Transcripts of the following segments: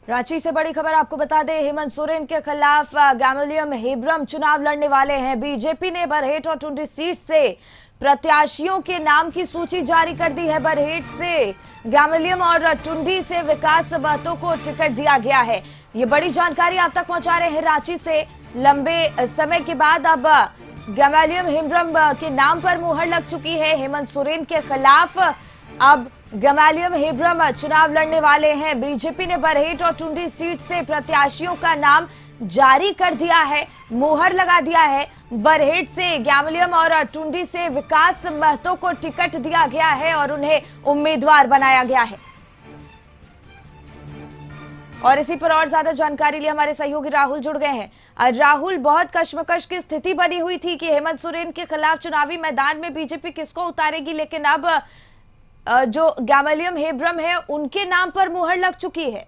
रांची से बड़ी खबर आपको बता दें, हेमंत सोरेन के खिलाफ गैमलियम हेब्रम चुनाव लड़ने वाले हैं। बीजेपी ने बरहेट और टुंडी सीट से प्रत्याशियों के नाम की सूची जारी कर दी है। बरहेट से गैमलियम और टुंडी से विकास महतो को टिकट दिया गया है। ये बड़ी जानकारी आप तक पहुंचा रहे हैं रांची से। लंबे समय के बाद अब गैमलियम हेब्रम के नाम पर मुहर लग चुकी है। हेमंत सोरेन के खिलाफ अब गैमलियम हेब्रम चुनाव लड़ने वाले हैं। बीजेपी ने बरहेट और टुंडी सीट से प्रत्याशियों का नाम जारी कर दिया है, मुहर लगा दिया है। बरहेट से गैमलियम और टुंडी से विकास महतो को टिकट दिया गया है और उन्हें उम्मीदवार बनाया गया है। और इसी पर और ज्यादा जानकारी लिए हमारे सहयोगी राहुल जुड़ गए हैं। राहुल, बहुत कश्मकश की स्थिति बनी हुई थी कि हेमंत सोरेन के खिलाफ चुनावी मैदान में बीजेपी किसको उतारेगी, लेकिन अब जो गैमलियम हेब्रम है उनके नाम पर मुहर लग चुकी है।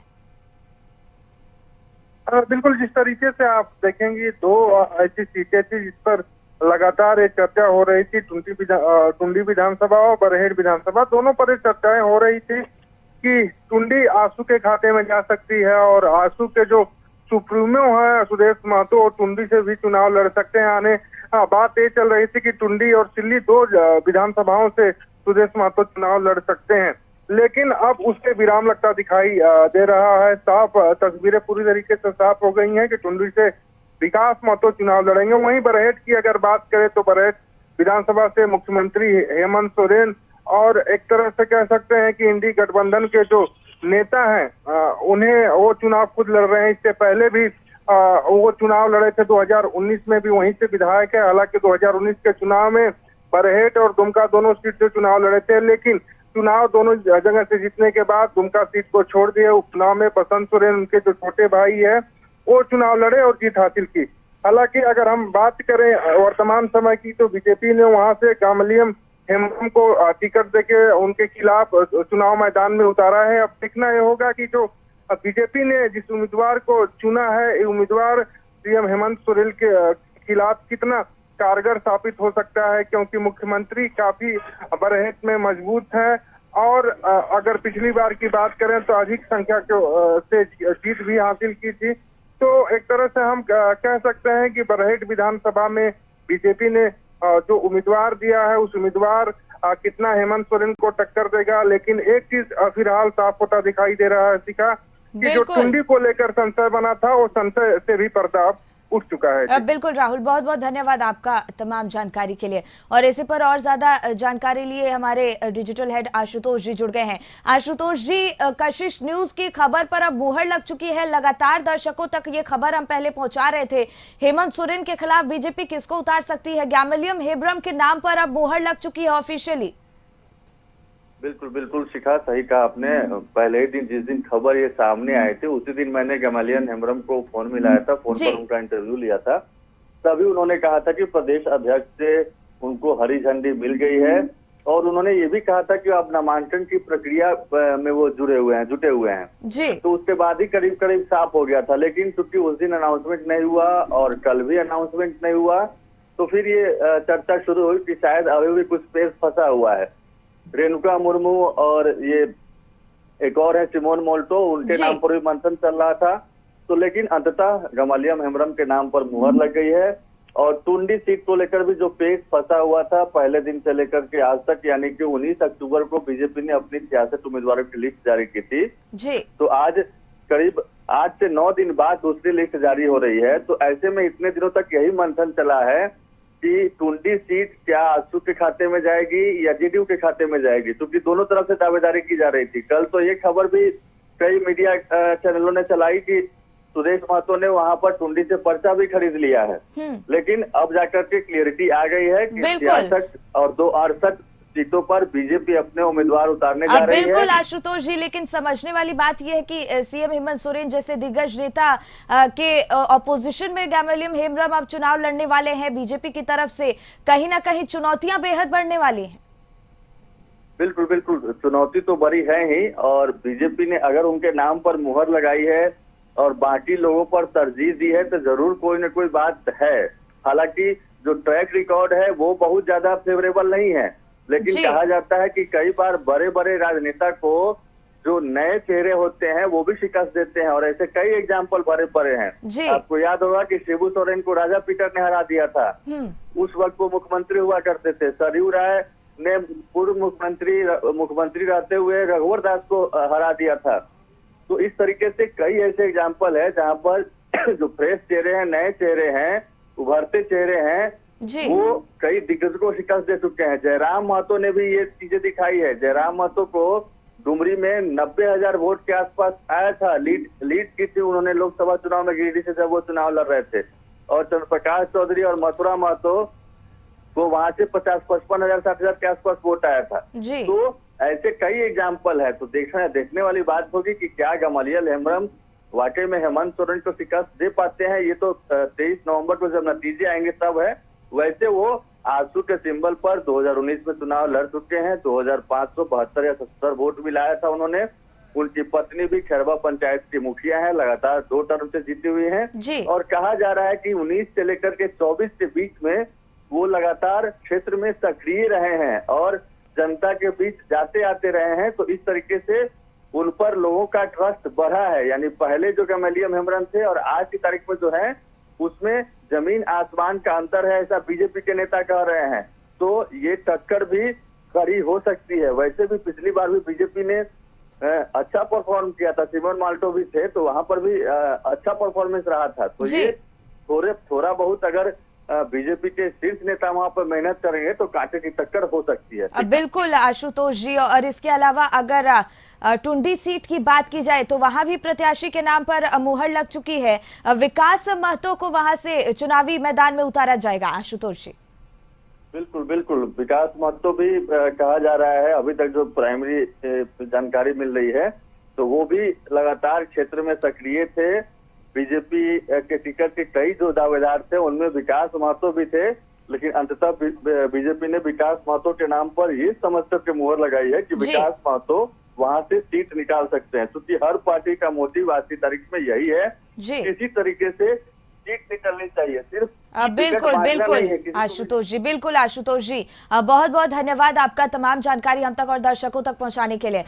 बिल्कुल, जिस तरीके से आप देखेंगे, दो ऐसी सीटें थी जिस पर लगातार एक चर्चा हो रही थी। टुंडी विधानसभा और बरहेट विधानसभा, दोनों पर एक चर्चाएं हो रही थी कि टुंडी आसू के खाते में जा सकती है और आसू के जो सुप्रीमो है सुदेश महतो और टुंडी से भी चुनाव लड़ सकते हैं। आने बात ये चल रही थी कि टुंडी और सिल्ली दो विधानसभाओं से सुदेश महतो चुनाव लड़ सकते हैं, लेकिन अब उससे विराम लगता दिखाई दे रहा है। साफ तस्वीरें पूरी तरीके से साफ हो गई हैं कि टुंडी से विकास महतो चुनाव लड़ेंगे। वहीं बरहेट की अगर बात करें तो बरहेट विधानसभा से मुख्यमंत्री हेमंत सोरेन और एक तरह से कह सकते हैं कि इंडी गठबंधन के जो नेता हैं उन्हें वो चुनाव खुद लड़ रहे हैं। इससे पहले भी वो चुनाव लड़े थे 2019 में भी वहीं से विधायक है। हालांकि 2019 के चुनाव में बरहेट और दुमका दोनों सीट से चुनाव लड़े थे, लेकिन चुनाव दोनों जगह से जीतने के बाद दुमका सीट को छोड़ दिए। उपचुनाव में बसंत सोरेन, उनके जो छोटे भाई है, वो चुनाव लड़े और जीत हासिल की। हालांकि अगर हम बात करें वर्तमान समय की तो बीजेपी ने वहां से गैमलियम हेब्रम को टिकट देके उनके खिलाफ चुनाव मैदान में उतारा है। अब देखना यह होगा कि जो बीजेपी ने जिस उम्मीदवार को चुना है, ये उम्मीदवार सीएम हेमंत सोरेन के खिलाफ कितना कारगर साबित हो सकता है, क्योंकि मुख्यमंत्री काफी बरहेट में मजबूत है और अगर पिछली बार की बात करें तो अधिक संख्या से जीत भी हासिल की थी। तो एक तरह से हम कह सकते हैं कि बरहेट विधानसभा में बीजेपी ने जो उम्मीदवार दिया है उस उम्मीदवार कितना हेमंत सोरेन को टक्कर देगा। लेकिन एक चीज फिलहाल साफ होता दिखाई दे रहा है शिखा, कि जो टुंडी को लेकर संशय बना था वो संशय से भी पर्दा उठ चुका है। बिल्कुल राहुल, बहुत बहुत धन्यवाद आपका तमाम जानकारी के लिए। और इसी पर और ज्यादा जानकारी लिए हमारे डिजिटल हेड आशुतोष जी जुड़ गए हैं। आशुतोष जी, कशिश न्यूज की खबर पर अब मुहर लग चुकी है। लगातार दर्शकों तक ये खबर हम पहले पहुंचा रहे थे, हेमंत सोरेन के खिलाफ बीजेपी किसको उतार सकती है। गैमलियम हेब्रम के नाम पर अब मुहर लग चुकी है ऑफिशियली। बिल्कुल बिल्कुल शिखा, सही कहा आपने। पहले ही दिन जिस दिन खबर ये सामने आई थी उसी दिन मैंने गैमलियम हेब्रम को फोन मिलाया था, फोन पर उनका इंटरव्यू लिया था। तभी उन्होंने कहा था कि प्रदेश अध्यक्ष से उनको हरी झंडी मिल गई है और उन्होंने ये भी कहा था कि अब नामांकन की प्रक्रिया में वो जुटे हुए हैं जी। तो उसके बाद ही करीब करीब साफ हो गया था। लेकिन चूंकि उस दिन अनाउंसमेंट नहीं हुआ और कल भी अनाउंसमेंट नहीं हुआ, तो फिर ये चर्चा शुरू हुई कि शायद अभी भी कुछ पेश फंसा हुआ है। रेणुका मुर्मू और ये एक और है सिमोन मोल्टो, उनके नाम पर भी मंथन चल रहा था। तो लेकिन अंततः गैमलियम हेब्रम के नाम पर मुहर लग गई है। और टुंडी सीट को लेकर भी जो पेच फंसा हुआ था पहले दिन से लेकर के आज तक, यानी कि 19 अक्टूबर को बीजेपी ने अपनी 66 उम्मीदवारों की लिस्ट जारी की थी जी। तो आज करीब 8 से 9 दिन बाद दूसरी लिस्ट जारी हो रही है। तो ऐसे में इतने दिनों तक यही मंथन चला है कि टुंडी सीट क्या आसू के खाते में जाएगी या जेडीयू के खाते में जाएगी, क्योंकि दोनों तरफ से दावेदारी की जा रही थी। कल तो ये खबर भी कई मीडिया चैनलों ने चलाई कि सुदेश महतो ने वहां पर टुंडी से पर्चा भी खरीद लिया है। लेकिन अब जाकर के क्लियरिटी आ गई है कि 66 और 268 सीटों पर बीजेपी अपने उम्मीदवार उतारने जा रही है। बिल्कुल आशुतोष जी, लेकिन समझने वाली बात यह है कि सीएम हेमंत सोरेन जैसे दिग्गज नेता के ऑपोजिशन में गैमलियम हेब्रम अब चुनाव लड़ने वाले हैं बीजेपी की तरफ से। कहीं ना कहीं चुनौतियां बेहद बढ़ने वाली हैं। बिल्कुल बिल्कुल, चुनौती तो बड़ी है ही। और बीजेपी ने अगर उनके नाम पर मुहर लगाई है और बाकी लोगों पर तरजीह दी है तो जरूर कोई न कोई बात है। हालांकि जो ट्रैक रिकॉर्ड है वो बहुत ज्यादा फेवरेबल नहीं है, लेकिन कहा जाता है कि कई बार बड़े बड़े राजनेता को जो नए चेहरे होते हैं वो भी शिकस्त देते हैं, और ऐसे कई एग्जाम्पल भरे पड़े हैं। जी। आपको याद होगा कि शिबू सोरेन को राजा पीटर ने हरा दिया था। उस वक्त वो मुख्यमंत्री हुआ करते थे। सरयू राय ने पूर्व मुख्यमंत्री रहते हुए रघुवर दास को हरा दिया था। तो इस तरीके से कई ऐसे एग्जाम्पल है जहाँ पर जो फ्रेश चेहरे हैं, नए चेहरे हैं, उभरते चेहरे हैं, जी। वो कई दिग्गजों को शिकस्त दे चुके हैं। जयराम महतो ने भी ये चीजें दिखाई है। जयराम महतो को डुमरी में 90,000 वोट के आसपास आया था, लीड की थी उन्होंने लोकसभा चुनाव में गिरिडीह से जब वो चुनाव लड़ रहे थे। और चंद्रप्रकाश चौधरी और मथुरा महतो को वहां से 55,000 60,000 के आसपास वोट आया था। जी। तो ऐसे कई एग्जाम्पल है। तो देखने वाली बात होगी कि क्या गमालियल हेम्ब्रम वाकई में हेमंत सोरेन को शिकस्त दे पाते हैं। ये तो 23 नवंबर को जब नतीजे आएंगे तब है। वैसे वो आंसू के सिंबल पर 2019 में चुनाव लड़ चुके हैं। 2572 या 70 वोट भी लाया था उन्होंने। उनकी पत्नी भी खैरवा पंचायत की मुखिया है, लगातार 2 टर्म से जीती हुई है। और कहा जा रहा है कि 19 से लेकर के 24 के बीच में वो लगातार क्षेत्र में सक्रिय रहे हैं और जनता के बीच जाते आते रहे हैं। तो इस तरीके से उन पर लोगों का ट्रस्ट बढ़ा है। यानी पहले जो गमालियल हेम्ब्रम थे और आज की तारीख में जो है उसमें जमीन आसमान का अंतर है, ऐसा बीजेपी के नेता कह रहे हैं। तो ये टक्कर भी खड़ी हो सकती है। वैसे भी पिछली बार भी बीजेपी ने अच्छा परफॉर्म किया था, सिमोन माल्टो भी थे, तो वहां पर भी अच्छा परफॉर्मेंस रहा था। तो ये थोड़ा बहुत अगर बीजेपी के शीर्ष नेता वहां पर मेहनत करेंगे तो कांटे की टक्कर हो सकती है। बिल्कुल आशुतोष जी। और इसके अलावा अगर टुंडी सीट की बात की जाए तो वहां भी प्रत्याशी के नाम पर मुहर लग चुकी है। विकास महतो को वहां से चुनावी मैदान में उतारा जाएगा आशुतोष जी। बिल्कुल विकास महतो भी कहा जा रहा है। अभी तक जो प्राइमरी जानकारी मिल रही है तो वो भी लगातार क्षेत्र में सक्रिय थे। बीजेपी के टिकट के कई जो दावेदार थे उनमें विकास महतो भी थे, लेकिन अंततः बीजेपी ने विकास महतो के नाम पर ये समझकर के मुहर लगाई है कि विकास महतो वहां से सीट निकाल सकते हैं। क्योंकि हर पार्टी का मोटिव आज की तारीख में यही है, किसी तरीके से सीट निकलनी चाहिए। सिर्फ बिल्कुल आशुतोष जी, बिल्कुल आशुतोष जी, बहुत बहुत धन्यवाद आपका तमाम जानकारी हम तक और दर्शकों तक पहुंचाने के लिए।